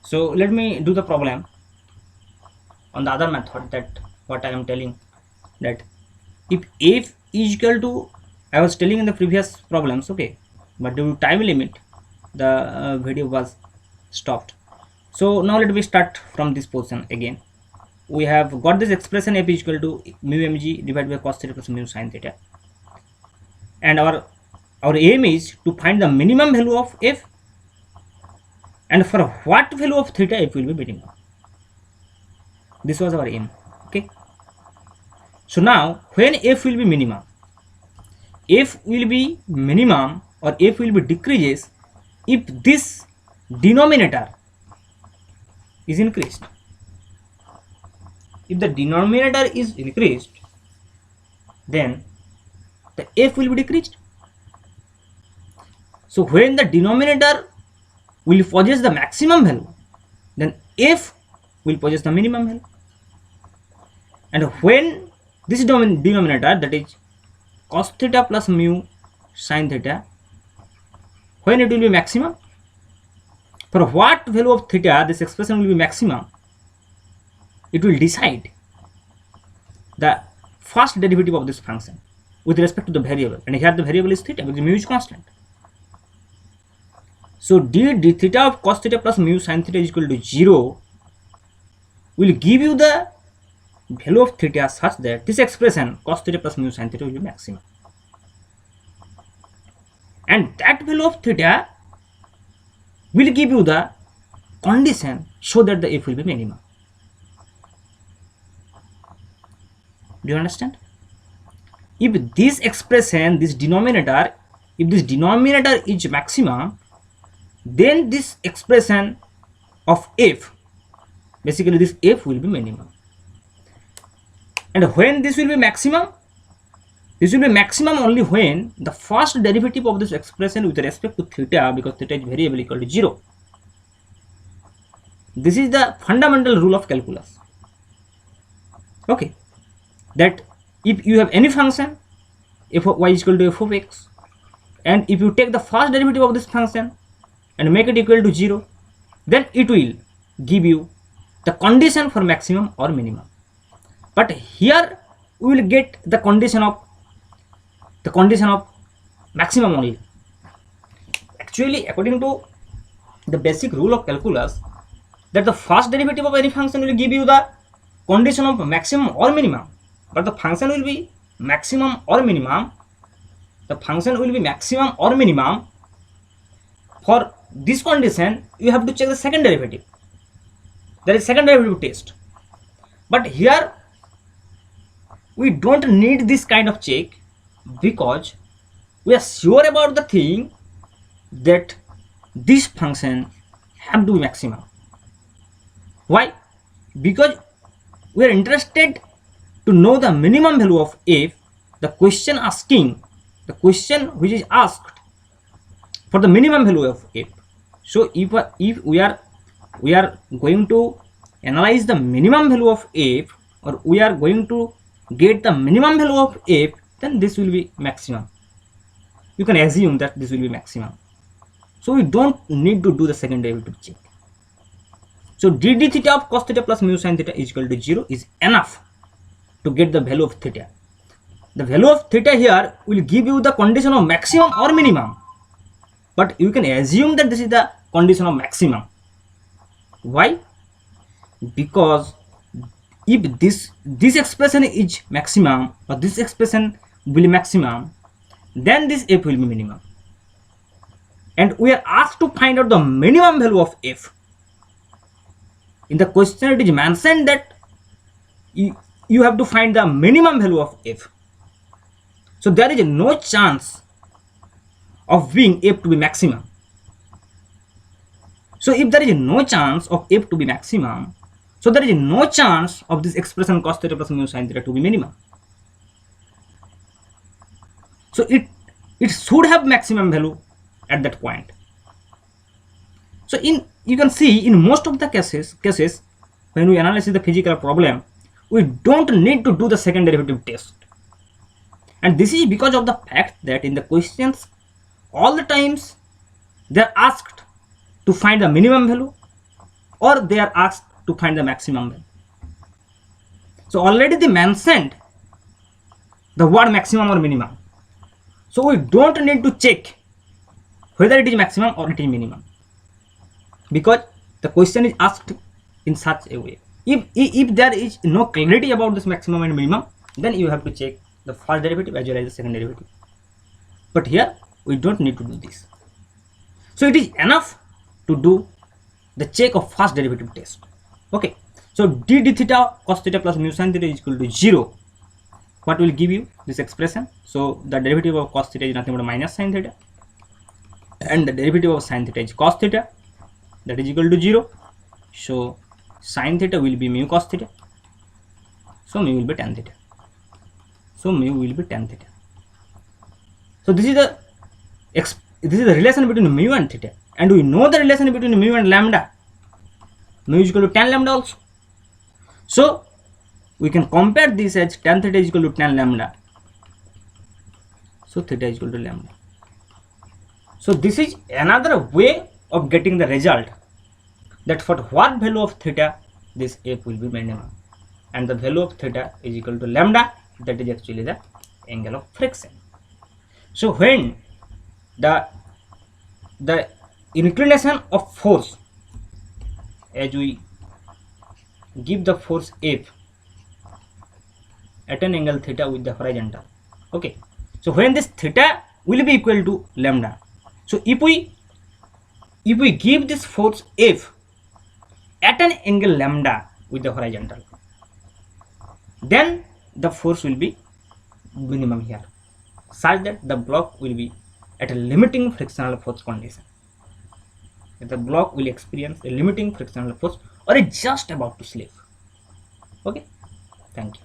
So let me do the problem on the other method, that what I am telling, that if f is equal to, I was telling in the previous problems, okay, but due to time limit the video was stopped. So now let me start from this position again. We have got this expression f is equal to mu mg divided by cos theta plus mu sin theta, and our aim is to find the minimum value of f, and for what value of theta f will be minimum. This was our aim. Okay, so now when f will be minimum, f will be minimum or f will be decreases if this denominator is increased. If the denominator is increased, then the f will be decreased. So when the denominator will possess the maximum value, then f will possess the minimum value. And when this denominator, that is cos theta plus mu sin theta, when it will be maximum, for what value of theta this expression will be maximum, it will decide the first derivative of this function with respect to the variable, and here the variable is theta because mu is constant. So d theta of cos theta plus mu sin theta is equal to 0 will give you the value of theta such that this expression cos theta plus mu sin theta will be maximum, and that value of theta will give you the condition so that the f will be minimum. Do you understand? If this expression, this denominator, if this denominator is maximum, then this expression of f, basically this f will be minimum. And when this will be maximum, this will be maximum only when the first derivative of this expression with respect to theta, because theta is variable, equal to 0. This is the fundamental rule of calculus. Okay, that if you have any function f of y is equal to f of x, and if you take the first derivative of this function and make it equal to 0, then it will give you the condition for maximum or minimum. But here we will get the condition of maximum only. Actually, according to the basic rule of calculus, that the first derivative of any function will give you the condition of maximum or minimum, but the function will be maximum or minimum. The function will be maximum or minimum. For this condition, you have to check the second derivative. There is second derivative test. But here we don't need this kind of check, because we are sure about the thing that this function have to be maximum. Why? Because we are interested to know the minimum value of f. The question which is asked for the minimum value of f. So if we are going to analyze the minimum value of f, or we are going to get the minimum value of f, then this will be maximum. You can assume that this will be maximum. So we don't need to do the second derivative check. So d theta of cos theta plus mu sin theta is equal to 0 is enough to get the value of theta. The value of theta here will give you the condition of maximum or minimum, but you can assume that this is the condition of maximum. Why? Because if this expression is maximum, or this expression will be maximum, then this f will be minimum, and we are asked to find out the minimum value of f. In the question it is mentioned that you have to find the minimum value of f. So there is no chance of being f to be maximum. So if there is no chance of f to be maximum, so there is no chance of this expression cos theta plus mu sin theta to be minimum. So it should have maximum value at that point. So you can see in most of the cases when we analyze the physical problem, we don't need to do the second derivative test. And this is because of the fact that in the questions all the times they are asked to find the minimum value or they are asked to find the maximum value. So already they mentioned the word maximum or minimum. So we don't need to check whether it is maximum or it is minimum, because the question is asked in such a way. If there is no clarity about this maximum and minimum, then you have to check the first derivative as well as the second derivative. But here we don't need to do this. So it is enough to do the check of first derivative test. Okay. So d theta cos theta plus mu sin theta is equal to 0. What will give you this expression? So the derivative of cos theta is nothing but minus sin theta, and the derivative of sin theta is cos theta, that is equal to 0. So sin theta will be mu cos theta, so mu will be tan theta. So mu will be tan theta. So this is the relation between mu and theta, and we know the relation between mu and lambda. Mu is equal to tan lambda also. So we can compare this as tan theta is equal to tan lambda. So theta is equal to lambda. So this is another way of getting the result, that for what value of theta this f will be minimum, and the value of theta is equal to lambda, that is actually the angle of friction. So when the inclination of force, as we give the force F at an angle theta with the horizontal, okay, so when this theta will be equal to lambda, so if we give this force F at an angle lambda with the horizontal, then the force will be minimum here, such that the block will be at a limiting frictional force condition. The block will experience a limiting frictional force or is just about to slip. Okay, thank you.